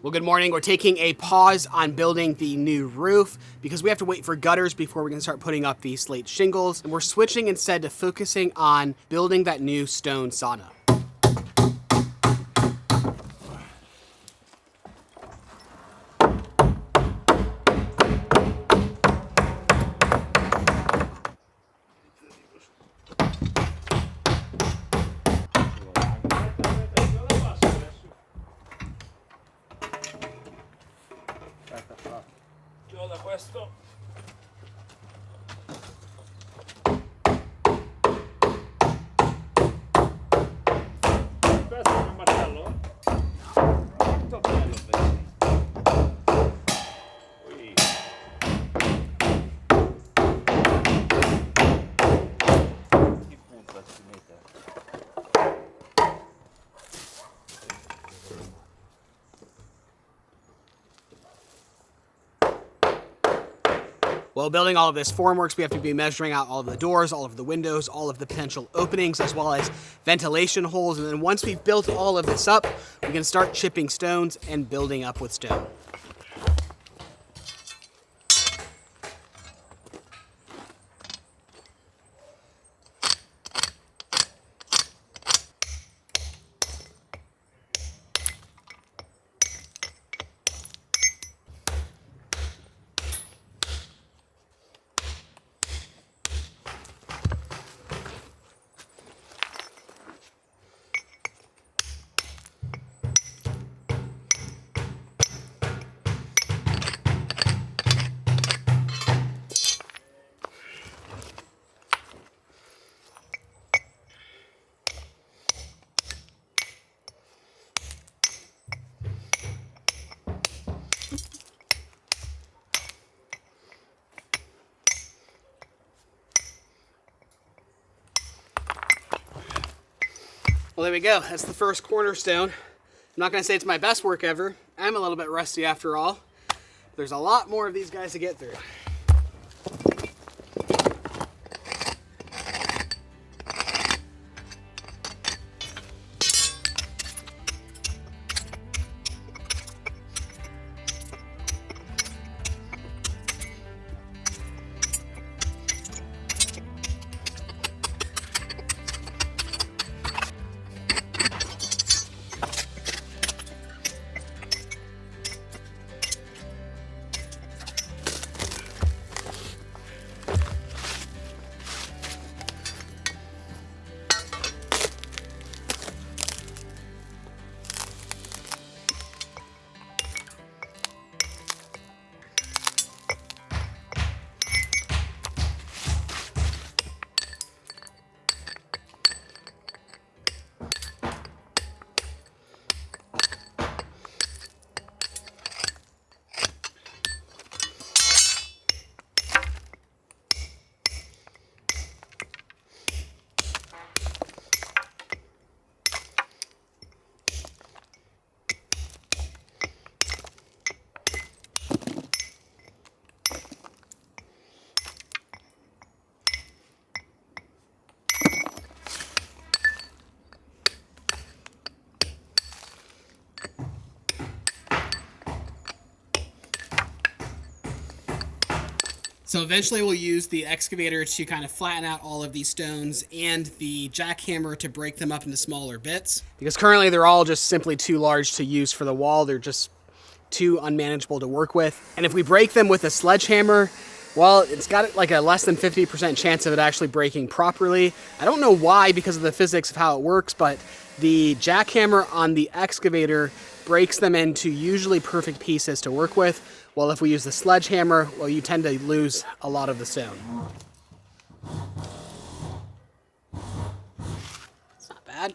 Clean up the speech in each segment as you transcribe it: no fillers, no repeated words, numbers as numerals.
Well, good morning. We're taking a pause on building the new roof because we have to wait for gutters before we can start putting up the slate shingles. And we're switching instead to focusing on building that new stone sauna. Chiuda questo. Questo è un martello? Molto bello, Bradey. Ui. Che punta si mette? While building all of this formworks, we have to be measuring out all of the doors, all of the windows, all of the potential openings, as well as ventilation holes. And then once we've built all of this up, we can start chipping stones and building up with stone. Well, there we go. That's the first cornerstone. I'm not going to say it's my best work ever. I'm a little bit rusty after all. There's a lot more of these guys to get through. So eventually we'll use the excavator to kind of flatten out all of these stones and the jackhammer to break them up into smaller bits. Because currently they're all just simply too large to use for the wall. They're just too unmanageable to work with. And if we break them with a sledgehammer, well, it's got like a less than 50% chance of it actually breaking properly. I don't know why because of the physics of how it works, but the jackhammer on the excavator breaks them into usually perfect pieces to work with. Well, if we use the sledgehammer, well, you tend to lose a lot of the stone. It's not bad.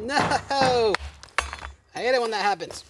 No! I hate it when that happens.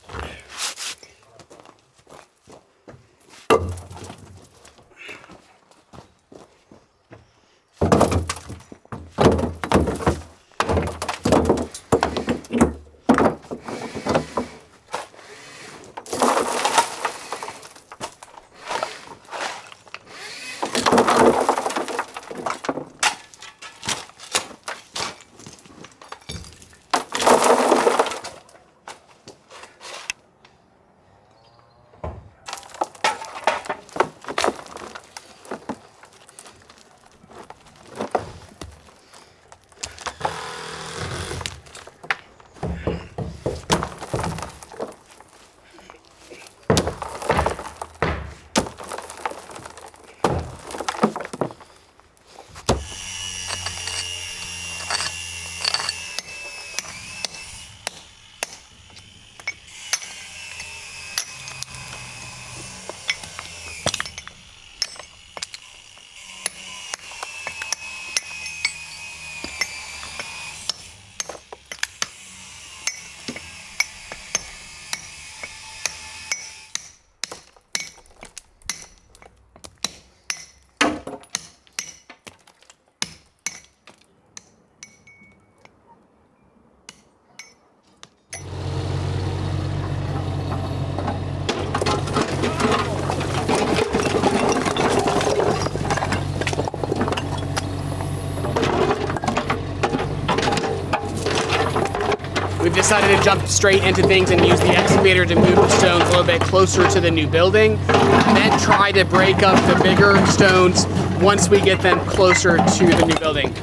We've decided to jump straight into things and use the excavator to move the stones a little bit closer to the new building, and then try to break up the bigger stones once we get them closer to the new building.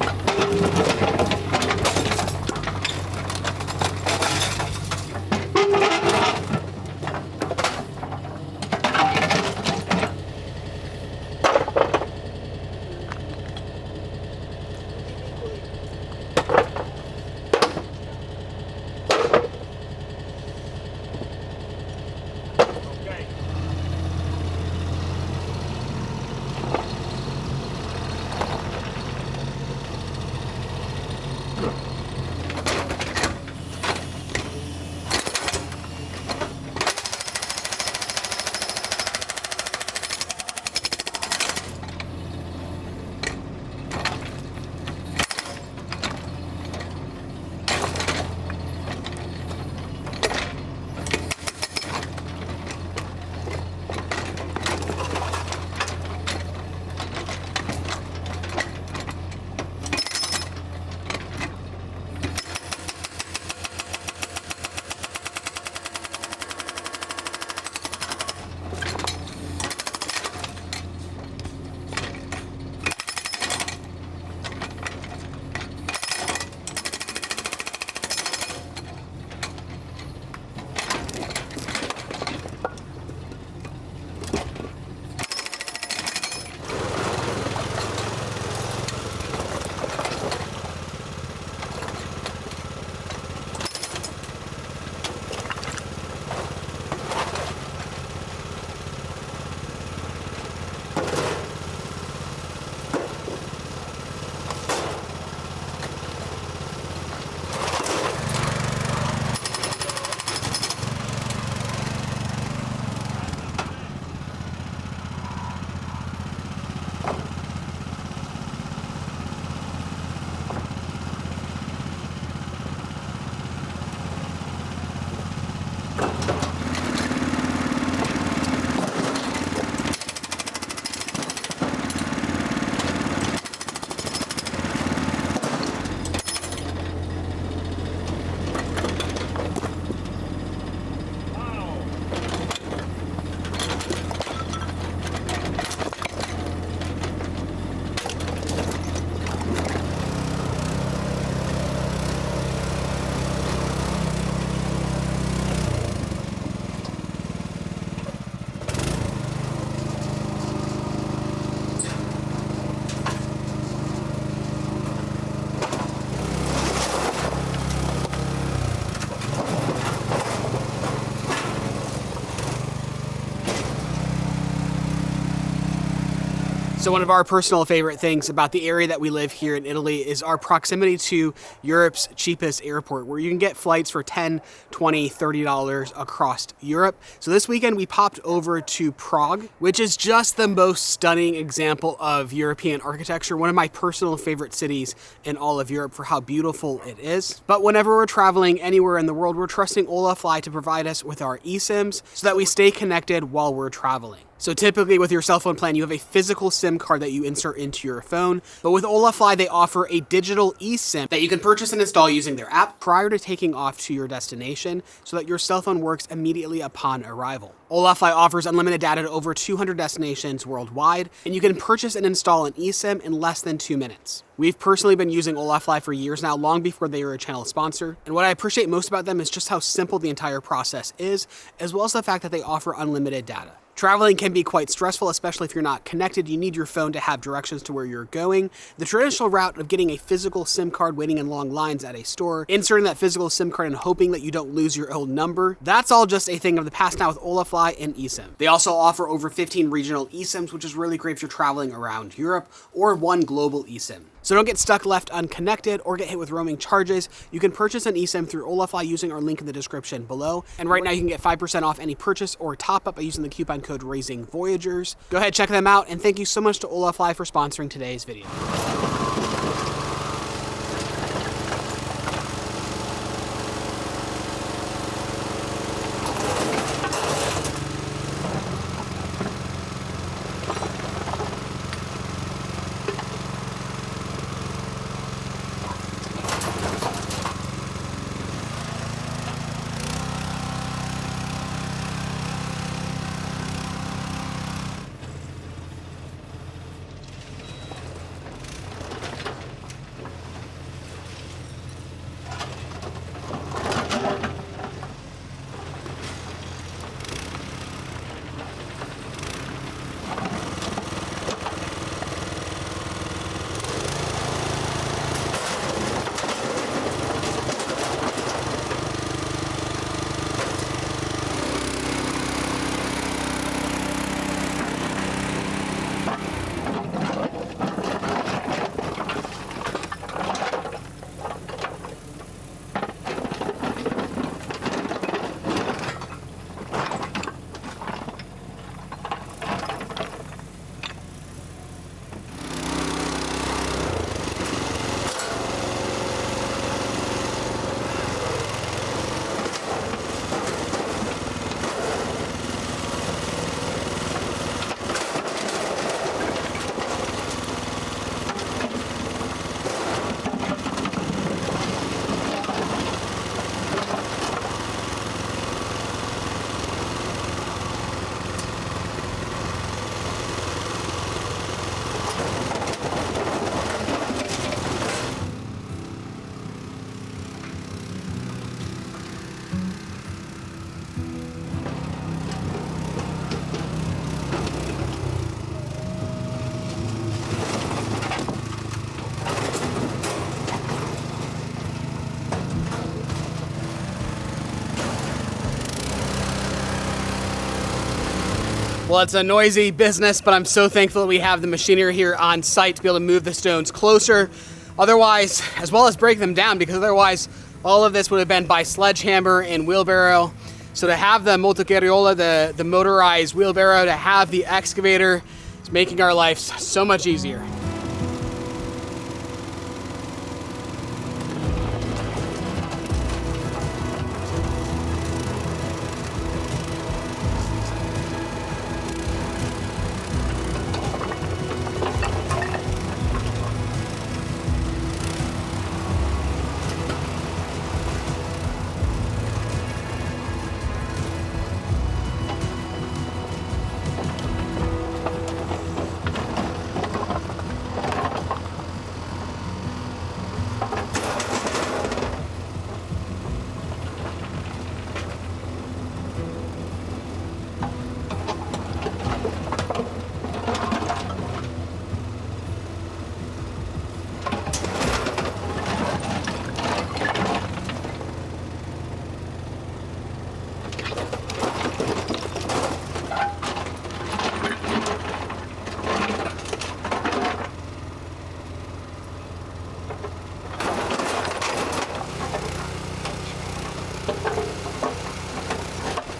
So one of our personal favorite things about the area that we live here in Italy is our proximity to Europe's cheapest airport, where you can get flights for $10, $20, $30 across Europe. So this weekend we popped over to Prague, which is just the most stunning example of European architecture, one of my personal favorite cities in all of Europe for how beautiful it is. But whenever we're traveling anywhere in the world, we're trusting Olafly to provide us with our eSIMs so that we stay connected while we're traveling. So typically with your cell phone plan, you have a physical SIM card that you insert into your phone. But with Olafly, they offer a digital eSIM that you can purchase and install using their app prior to taking off to your destination so that your cell phone works immediately upon arrival. Olafly offers unlimited data to over 200 destinations worldwide, and you can purchase and install an eSIM in less than 2 minutes. We've personally been using Olafly for years now, long before they were a channel sponsor. And what I appreciate most about them is just how simple the entire process is, as well as the fact that they offer unlimited data. Traveling can be quite stressful, especially if you're not connected. You need your phone to have directions to where you're going. The traditional route of getting a physical SIM card, waiting in long lines at a store, inserting that physical SIM card and hoping that you don't lose your old number, that's all just a thing of the past now with Olafly and eSIM. They also offer over 15 regional eSIMs, which is really great if you're traveling around Europe, or one global eSIM. So don't get stuck left unconnected or get hit with roaming charges. You can purchase an eSIM through Olafly using our link in the description below. And right now you can get 5% off any purchase or top up by using the coupon code RAISINGVoyagers. Go ahead, check them out, and thank you so much to Olafly for sponsoring today's video. Well, it's a noisy business, but I'm so thankful that we have the machinery here on site to be able to move the stones closer. Otherwise, as well as break them down, because otherwise all of this would have been by sledgehammer and wheelbarrow. So to have the motocarriola, the motorized wheelbarrow, to have the excavator, is making our lives so much easier.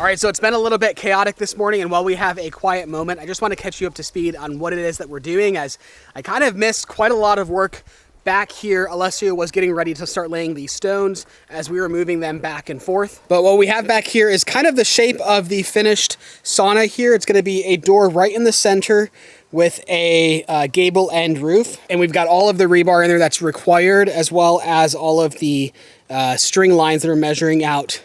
All right, so it's been a little bit chaotic this morning, and while we have a quiet moment, I just want to catch you up to speed on what it is that we're doing, as I kind of missed quite a lot of work back here. Alessio was getting ready to start laying these stones as we were moving them back and forth. But what we have back here is kind of the shape of the finished sauna here. It's going to be a door right in the center with a gable end roof. And we've got all of the rebar in there that's required, as well as all of the string lines that are measuring out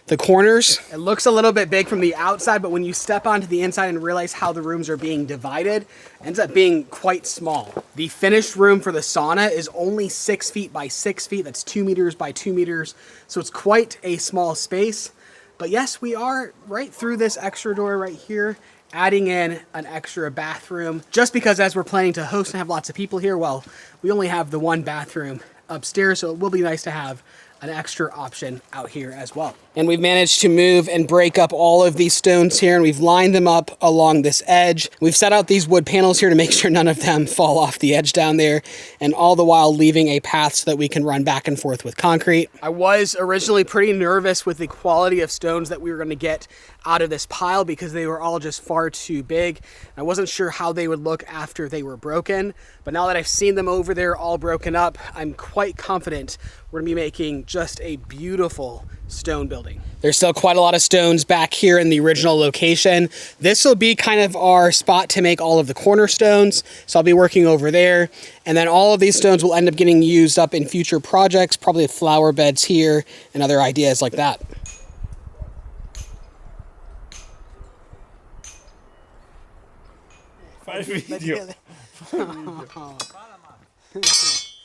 the corners. It looks a little bit big from the outside, but when you step onto the inside and realize how the rooms are being divided, it ends up being quite small. The finished room for the sauna is only 6 feet by 6 feet. That's 2 meters by 2 meters. So it's quite a small space. But yes, we are right through this extra door right here, adding in an extra bathroom, just because as we're planning to host and have lots of people here, well, we only have the one bathroom upstairs, so it will be nice to have an extra option out here as well. And we've managed to move and break up all of these stones here, and we've lined them up along this edge. We've set out these wood panels here to make sure none of them fall off the edge down there, and all the while leaving a path so that we can run back and forth with concrete. I was originally pretty nervous with the quality of stones that we were going to get out of this pile because they were all just far too big. I wasn't sure how they would look after they were broken, but now that I've seen them over there all broken up, I'm quite confident we're going to be making just a beautiful stone building. There's still quite a lot of stones back here in the original location. This will be kind of our spot to make all of the cornerstones, so I'll be working over there. And then all of these stones will end up getting used up in future projects, probably flower beds here and other ideas like that. Fai il video.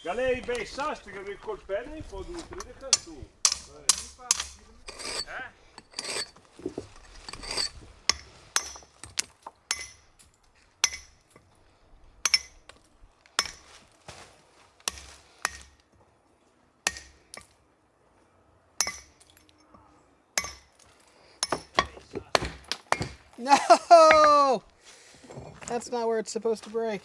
Galera, pensaste che il coltello può nutrire tu. No! That's not where it's supposed to break.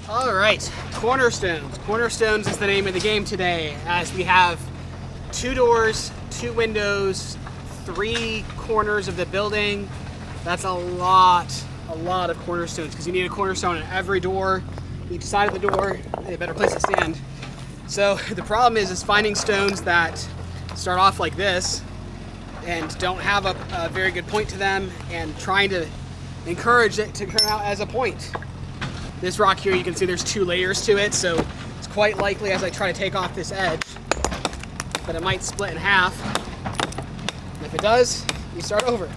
All right, cornerstones. Cornerstones is the name of the game today, as we have 2 doors, 2 windows, 3 corners of the building. That's a lot of cornerstones, because you need a cornerstone on every door, each side of the door, a better place to stand. So the problem is finding stones that start off like this and don't have a very good point to them, and trying to encourage it to come out as a point. This rock here, you can see there's 2 layers to it, so it's quite likely as I try to take off this edge that it might split in half. And if it does, you start over.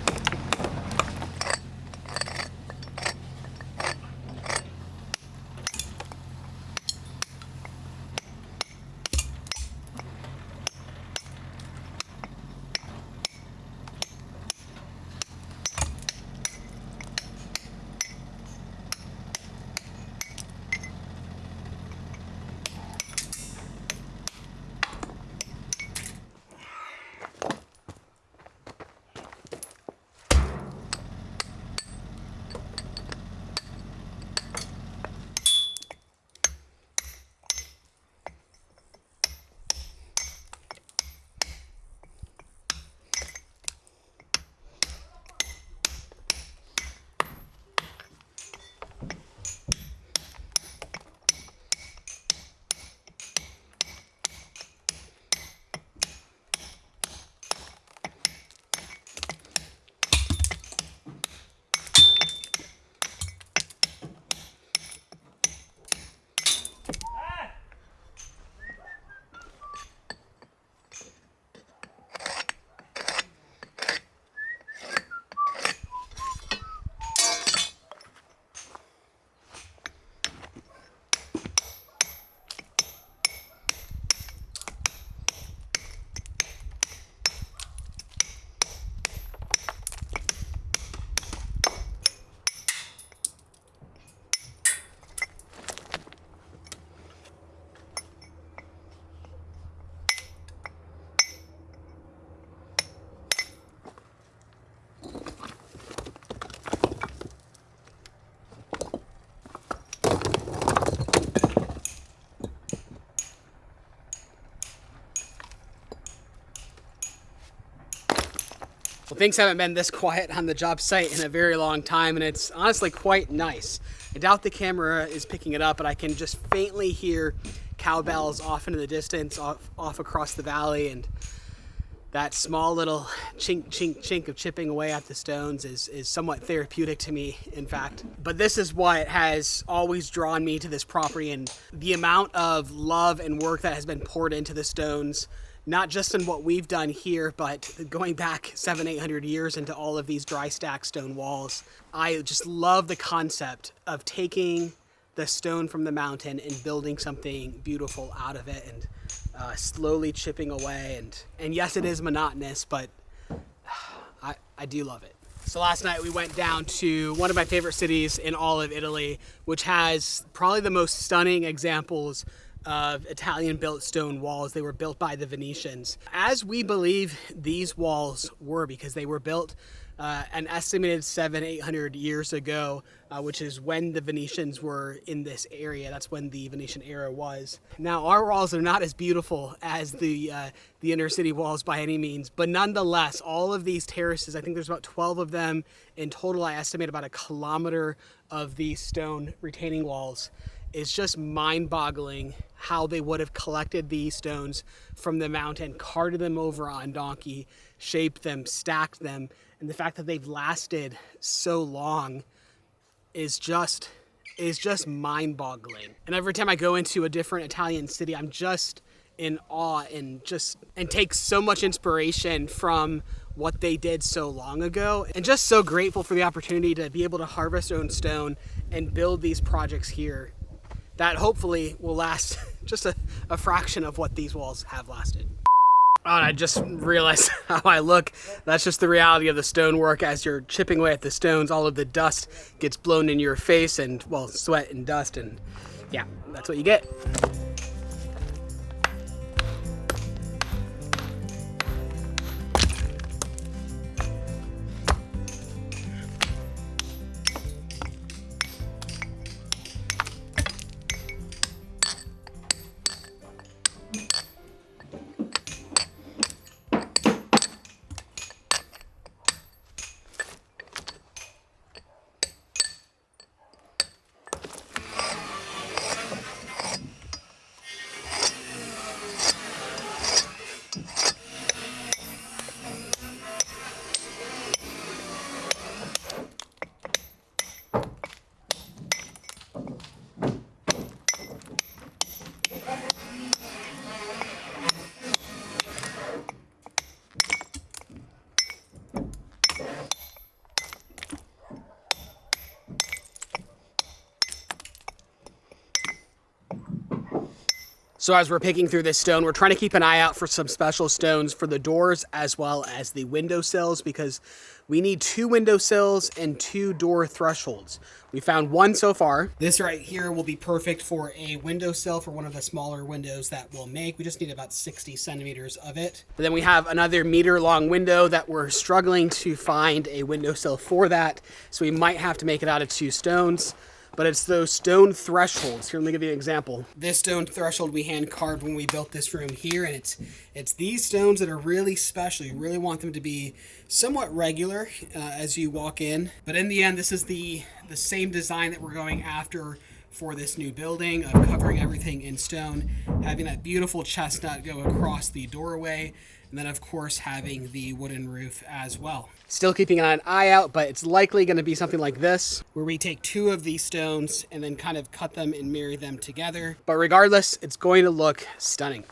things haven't been this quiet on the job site in a very long time, and it's honestly quite nice. I doubt the camera is picking it up, but I can just faintly hear cowbells off into the distance, off across the valley, and that small little chink, chink, chink of chipping away at the stones is somewhat therapeutic to me, in fact. But this is what has always drawn me to this property, and the amount of love and work that has been poured into the stones, not just in what we've done here, but going back 700-800 years into all of these dry stack stone walls. I just love the concept of taking the stone from the mountain and building something beautiful out of it, and slowly chipping away. And yes, it is monotonous, but I do love it. So last night we went down to one of my favorite cities in all of Italy, which has probably the most stunning examples of Italian-built stone walls. They were built by the Venetians, as we believe these walls were, because they were built an estimated 700-800 years ago, which is when the Venetians were in this area. That's when the Venetian era was. Now, our walls are not as beautiful as the inner city walls by any means, but nonetheless, all of these terraces, I think there's about 12 of them in total. I estimate about 1 kilometer of these stone retaining walls. It's just mind-boggling how they would have collected these stones from the mountain, carted them over on donkey, shaped them, stacked them, and the fact that they've lasted so long is just mind-boggling. And every time I go into a different Italian city, I'm just in awe and take so much inspiration from what they did so long ago, and just so grateful for the opportunity to be able to harvest our own stone and build these projects here that hopefully will last just a fraction of what these walls have lasted. Oh, and I just realized how I look. That's just the reality of the stonework. As you're chipping away at the stones, all of the dust gets blown in your face, and, well, sweat and dust, and yeah, that's what you get. So as we're picking through this stone, we're trying to keep an eye out for some special stones for the doors as well as the windowsills, because we need 2 windowsills and 2 door thresholds. We found 1 so far. This right here will be perfect for a windowsill for one of the smaller windows that we'll make. We just need about 60 centimeters of it. But then we have another meter-long window that we're struggling to find a windowsill for that, so we might have to make it out of 2 stones. But it's those stone thresholds. Here, let me give you an example. This stone threshold we hand carved when we built this room here, and it's these stones that are really special. You really want them to be somewhat regular as you walk in. But in the end, this is the same design that we're going after for this new building, of covering everything in stone, having that beautiful chestnut go across the doorway, and then of course having the wooden roof as well. Still keeping an eye out, but it's likely going to be something like this, where we take 2 of these stones and then kind of cut them and marry them together. But regardless, it's going to look stunning.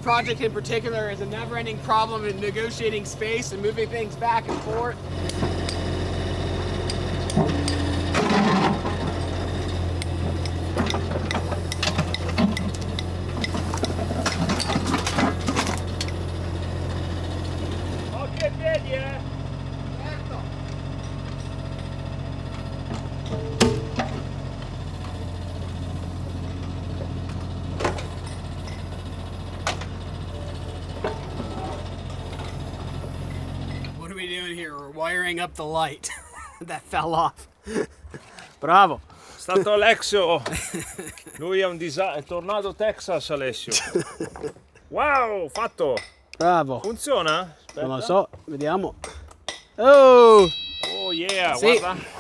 project in particular is a never-ending problem in negotiating space and moving things back and forth. Occhio ai piedi, eh! What are we doing here? We're wiring up the light that fell off. Bravo. Stato Alessio. Lui è un è tornato Texas, Alessio. Wow, fatto. Bravo. Funziona? Aspetta. Non lo so, vediamo. Oh! Oh yeah, Sì. guarda.